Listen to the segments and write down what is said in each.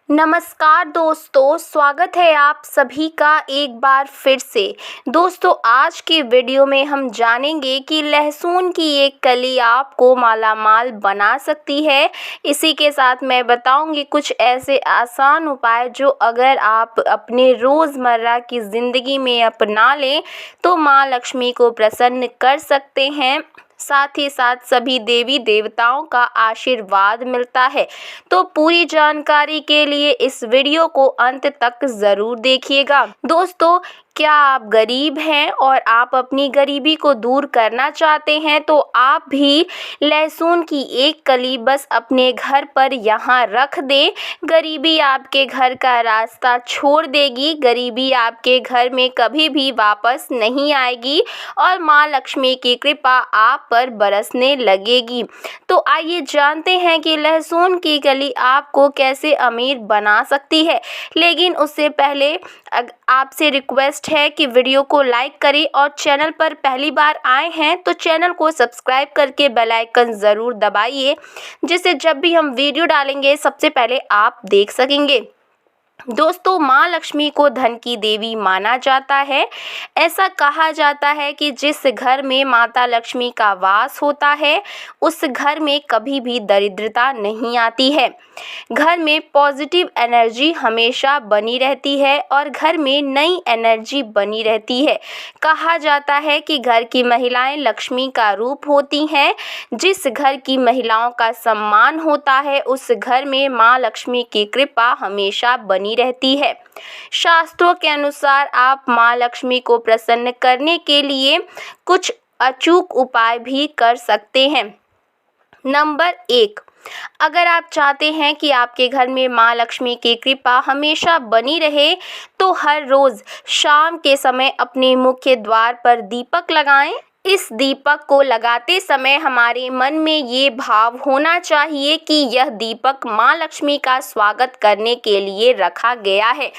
नमस्कार दोस्तों, स्वागत है आप सभी का एक बार फिर से। दोस्तों, आज की वीडियो में हम जानेंगे कि लहसुन की एक कली आपको मालामाल बना सकती है। इसी के साथ मैं बताऊंगी कुछ ऐसे आसान उपाय जो अगर आप अपने रोज़मर्रा की ज़िंदगी में अपना लें तो माँ लक्ष्मी को प्रसन्न कर सकते हैं। साथ ही साथ सभी देवी देवताओं का आशीर्वाद मिलता है। तो पूरी जानकारी के लिए इस वीडियो को अंत तक ज़रूर देखिएगा। दोस्तों, क्या आप गरीब हैं और आप अपनी गरीबी को दूर करना चाहते हैं तो आप भी लहसुन की एक कली बस अपने घर पर यहाँ रख दें। गरीबी आपके घर का रास्ता छोड़ देगी, गरीबी आपके घर में कभी भी वापस नहीं आएगी और माँ लक्ष्मी की कृपा आप पर बरसने लगेगी। तो आइए जानते हैं कि लहसुन की कली आपको कैसे अमीर बना सकती है। लेकिन उससे पहले आपसे रिक्वेस्ट है कि वीडियो को लाइक करें और चैनल पर पहली बार आए हैं तो चैनल को सब्सक्राइब करके बेल आइकन ज़रूर दबाइए, जिससे जब भी हम वीडियो डालेंगे सबसे पहले आप देख सकेंगे। दोस्तों, माँ लक्ष्मी को धन की देवी माना जाता है। ऐसा कहा जाता है कि जिस घर में माता लक्ष्मी का वास होता है उस घर में कभी भी दरिद्रता नहीं आती है। घर में पॉजिटिव एनर्जी हमेशा बनी रहती है और घर में नई एनर्जी बनी रहती है। कहा जाता है कि घर की महिलाएं लक्ष्मी का रूप होती हैं। जिस घर की महिलाओं का सम्मान होता है उस घर में माँ लक्ष्मी की कृपा हमेशा बनी रहती है। शास्त्रों के अनुसार आप माँ लक्ष्मी को प्रसन्न करने के लिए कुछ अचूक उपाय भी कर सकते हैं। नंबर 1, अगर आप चाहते हैं कि आपके घर में माँ लक्ष्मी की कृपा हमेशा बनी रहे तो हर रोज़ शाम के समय अपने मुख्य द्वार पर दीपक लगाएं। इस दीपक को लगाते समय हमारे मन में ये भाव होना चाहिए कि यह दीपक माँ लक्ष्मी का स्वागत करने के लिए रखा गया है।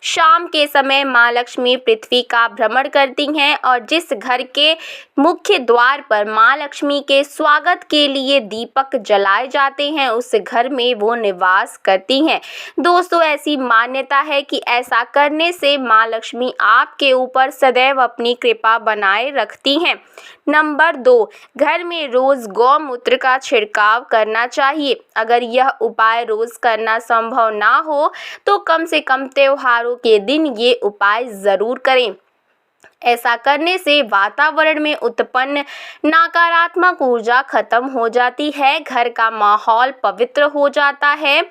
शाम के समय माँ लक्ष्मी पृथ्वी का भ्रमण करती हैं और जिस घर के मुख्य द्वार पर माँ लक्ष्मी के स्वागत के लिए दीपक जलाए जाते हैं उस घर में वो निवास करती हैं। दोस्तों, ऐसी मान्यता है कि ऐसा करने से माँ लक्ष्मी आपके ऊपर सदैव अपनी कृपा बनाए रखती हैं। नंबर 2, घर में रोज़ गौमूत्र का छिड़काव करना चाहिए। अगर यह उपाय रोज़ करना संभव ना हो तो कम से कम त्योहारों के दिन ये उपाय ज़रूर करें। ऐसा करने से वातावरण में उत्पन्न नकारात्मक ऊर्जा खत्म हो जाती है, घर का माहौल पवित्र हो जाता है,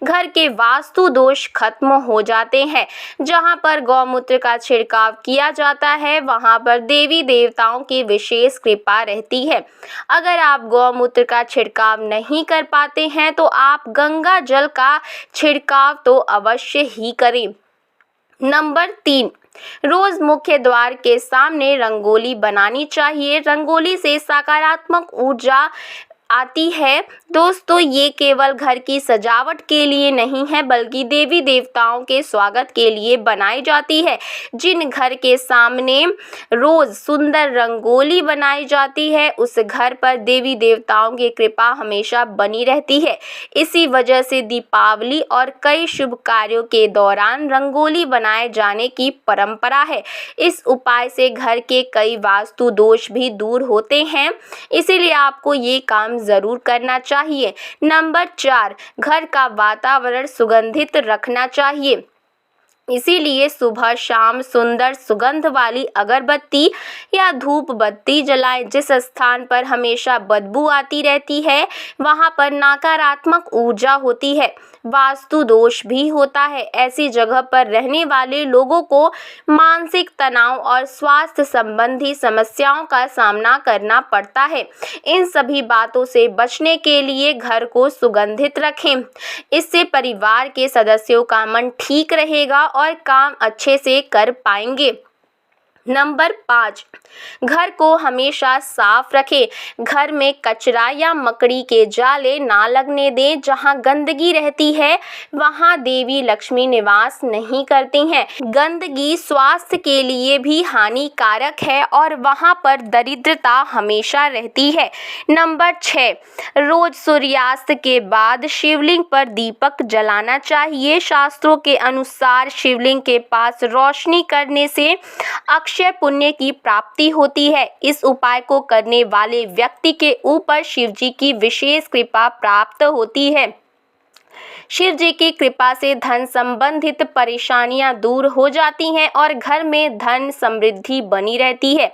घर के वास्तु दोष खत्म हो जाते हैं। जहां पर गौमूत्र का छिड़काव किया जाता है वहां पर देवी देवताओं की विशेष कृपा रहती है। अगर आप गौमूत्र का छिड़काव नहीं कर पाते हैं तो आप गंगा जल का छिड़काव तो अवश्य ही करें। नंबर 3, रोज मुख्य द्वार के सामने रंगोली बनानी चाहिए। रंगोली से सकारात्मक ऊर्जा आती है। दोस्तों, ये केवल घर की सजावट के लिए नहीं है बल्कि देवी देवताओं के स्वागत के लिए बनाई जाती है। जिन घर के सामने रोज सुंदर रंगोली बनाई जाती है उस घर पर देवी देवताओं की कृपा हमेशा बनी रहती है। इसी वजह से दीपावली और कई शुभ कार्यों के दौरान रंगोली बनाए जाने की परंपरा है। इस उपाय से घर के कई वास्तु दोष भी दूर होते हैं, इसीलिए आपको ये काम ज़रूर करना चाहिए। नंबर 4, घर का वातावरण सुगंधित रखना चाहिए। इसीलिए सुबह शाम सुंदर सुगंध वाली अगरबत्ती या धूप बत्ती जलाएं। जिस स्थान पर हमेशा बदबू आती रहती है वहां पर नकारात्मक ऊर्जा होती है, वास्तु दोष भी होता है। ऐसी जगह पर रहने वाले लोगों को मानसिक तनाव और स्वास्थ्य संबंधी समस्याओं का सामना करना पड़ता है। इन सभी बातों से बचने के लिए घर को सुगंधित रखें। इससे परिवार के सदस्यों का मन ठीक रहेगा और काम अच्छे से कर पाएंगे। नंबर 5, घर को हमेशा साफ रखें। घर में कचरा या मकड़ी के जाले ना लगने दें। जहां गंदगी रहती है वहां देवी लक्ष्मी निवास नहीं करती हैं। गंदगी स्वास्थ्य के लिए भी हानिकारक है और वहां पर दरिद्रता हमेशा रहती है। नंबर 6, रोज सूर्यास्त के बाद शिवलिंग पर दीपक जलाना चाहिए। शास्त्रों के अनुसार शिवलिंग के पास रोशनी करने से अक्षय पुण्य की प्राप्ति होती है। इस उपाय को करने वाले व्यक्ति के ऊपर शिव जी की विशेष कृपा प्राप्त होती है। शिव जी की कृपा से धन संबंधित परेशानियां दूर हो जाती हैं और घर में धन समृद्धि बनी रहती है।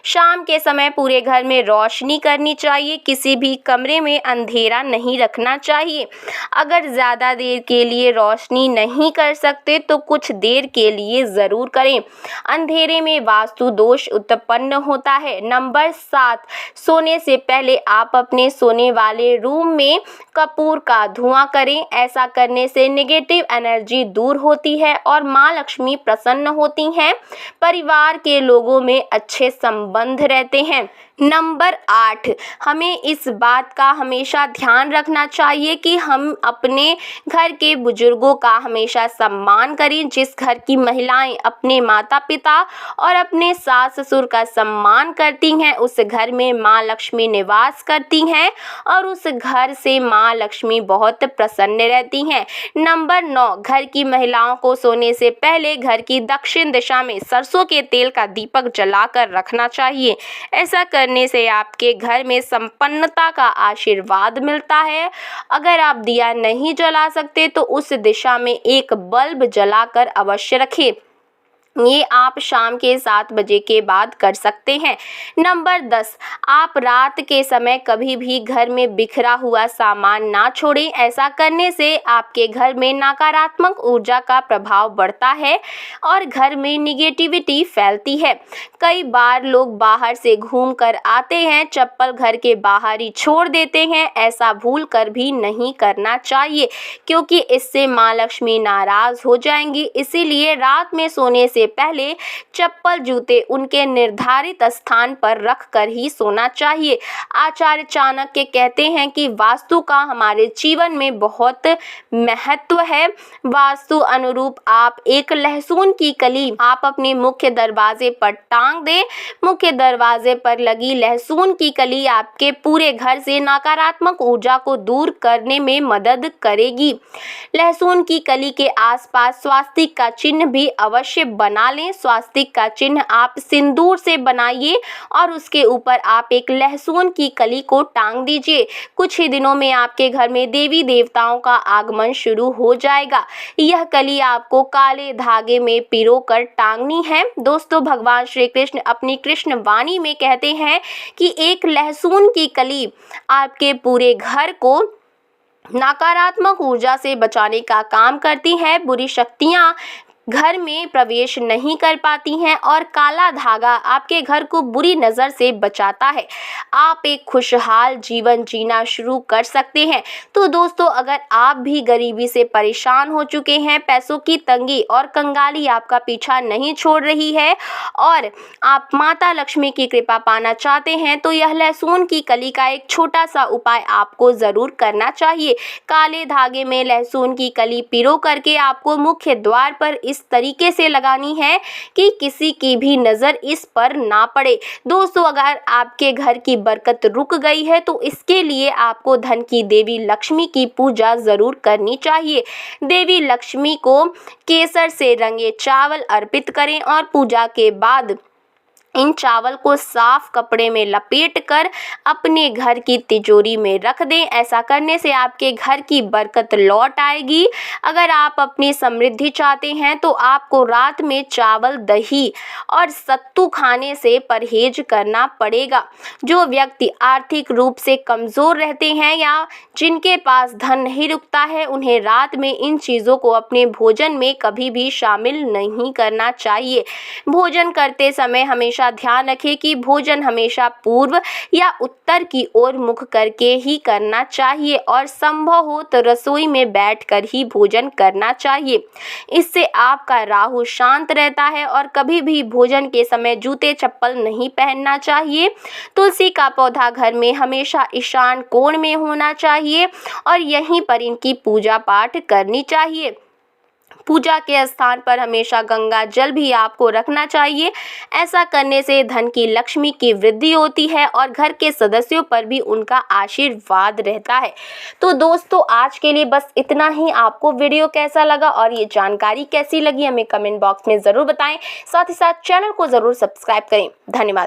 शाम के समय पूरे घर में रोशनी करनी चाहिए। किसी भी कमरे में अंधेरा नहीं रखना चाहिए। अगर ज़्यादा देर के लिए रोशनी नहीं कर सकते तो कुछ देर के लिए ज़रूर करें। अंधेरे में वास्तु दोष उत्पन्न होता है। नंबर 7, सोने से पहले आप अपने सोने वाले रूम में कपूर का धुआं करें। ऐसा करने से नेगेटिव एनर्जी दूर होती है और माँ लक्ष्मी प्रसन्न होती हैं। परिवार के लोगों में अच्छे संबंध रहते हैं। नंबर 8, हमें इस बात का हमेशा ध्यान रखना चाहिए कि हम अपने घर के बुजुर्गों का हमेशा सम्मान करें। जिस घर की महिलाएं अपने माता पिता और अपने सास ससुर का सम्मान करती हैं उस घर में माँ लक्ष्मी निवास करती हैं और उस घर से माँ लक्ष्मी बहुत प्रसन्न रहती हैं। नंबर 9, घर की महिलाओं को सोने से पहले घर की दक्षिण दिशा में सरसों के तेल का दीपक जलाकर रखना चाहिए। ऐसा करने से आपके घर में संपन्नता का आशीर्वाद मिलता है। अगर आप दिया नहीं जला सकते तो उस दिशा में एक बल्ब जलाकर अवश्य रखें। ये आप शाम के 7 बजे के बाद कर सकते हैं। नंबर 10, आप रात के समय कभी भी घर में बिखरा हुआ सामान ना छोड़ें। ऐसा करने से आपके घर में नकारात्मक ऊर्जा का प्रभाव बढ़ता है और घर में निगेटिविटी फैलती है। कई बार लोग बाहर से घूम कर आते हैं, चप्पल घर के बाहर ही छोड़ देते हैं। ऐसा भूल कर भी नहीं करना चाहिए क्योंकि इससे माँ लक्ष्मी नाराज हो जाएंगी। इसीलिए रात में सोने से पहले चप्पल जूते उनके निर्धारित स्थान पर रख कर ही सोना चाहिए। आचार्य चाणक्य कहते हैं कि वास्तु का हमारे जीवन में बहुत महत्व है। वास्तु अनुरूप आप एक लहसुन की कली आप अपने मुख्य दरवाजे पर टांग दें। मुख्य दरवाजे पर लगी लहसुन की कली आपके पूरे घर से नकारात्मक ऊर्जा को दूर करने में मदद करेगी। लहसुन की कली के आसपास स्वास्तिक का चिन्ह भी अवश्य बना लें। स्वास्तिक का चिन्ह आप सिंदूर से बनाइए और उसके ऊपर आप एक लहसुन की कली को टांग दीजिए। कुछ ही दिनों में आपके घर में देवी देवताओं का आगमन शुरू हो जाएगा। यह कली आपको काले धागे में पिरो कर टांगनी है। दोस्तों, भगवान श्री कृष्ण अपनी कृष्ण वाणी में कहते हैं कि एक लहसुन की कली आपके पूरे घर को नकारात्मक ऊर्जा से बचाने का काम करती है। बुरी शक्तियां घर में प्रवेश नहीं कर पाती हैं और काला धागा आपके घर को बुरी नज़र से बचाता है। आप एक खुशहाल जीवन जीना शुरू कर सकते हैं। तो दोस्तों, अगर आप भी गरीबी से परेशान हो चुके हैं, पैसों की तंगी और कंगाली आपका पीछा नहीं छोड़ रही है और आप माता लक्ष्मी की कृपा पाना चाहते हैं तो यह लहसुन की कली का एक छोटा सा उपाय आपको ज़रूर करना चाहिए। काले धागे में लहसुन की कली पिरो करके आपको मुख्य द्वार पर इस तरीके से लगानी है कि किसी की भी नज़र इस पर ना पड़े। दोस्तों, अगर आपके घर की बरकत रुक गई है तो इसके लिए आपको धन की देवी लक्ष्मी की पूजा ज़रूर करनी चाहिए। देवी लक्ष्मी को केसर से रंगे चावल अर्पित करें और पूजा के बाद इन चावल को साफ कपड़े में लपेटकर अपने घर की तिजोरी में रख दें। ऐसा करने से आपके घर की बरकत लौट आएगी। अगर आप अपनी समृद्धि चाहते हैं तो आपको रात में चावल, दही और सत्तू खाने से परहेज करना पड़ेगा। जो व्यक्ति आर्थिक रूप से कमज़ोर रहते हैं या जिनके पास धन नहीं रुकता है, उन्हें रात में इन चीज़ों को अपने भोजन में कभी भी शामिल नहीं करना चाहिए। भोजन करते समय हमेशा हमेशा ध्यान रखें कि भोजन हमेशा पूर्व या उत्तर की ओर मुख करके ही करना चाहिए और संभव हो तो रसोई में बैठकर ही भोजन करना चाहिए। इससे आपका राहु शांत रहता है और कभी भी भोजन के समय जूते चप्पल नहीं पहनना चाहिए। तुलसी का पौधा घर में हमेशा ईशान कोण में होना चाहिए और यहीं पर इनकी पूजा पाठ करनी चाहिए। पूजा के स्थान पर हमेशा गंगा जल भी आपको रखना चाहिए। ऐसा करने से धन की लक्ष्मी की वृद्धि होती है और घर के सदस्यों पर भी उनका आशीर्वाद रहता है। तो दोस्तों आज के लिए बस इतना ही। आपको वीडियो कैसा लगा और ये जानकारी कैसी लगी हमें कमेंट बॉक्स में ज़रूर बताएं। साथ ही साथ चैनल को ज़रूर सब्सक्राइब करें। धन्यवाद।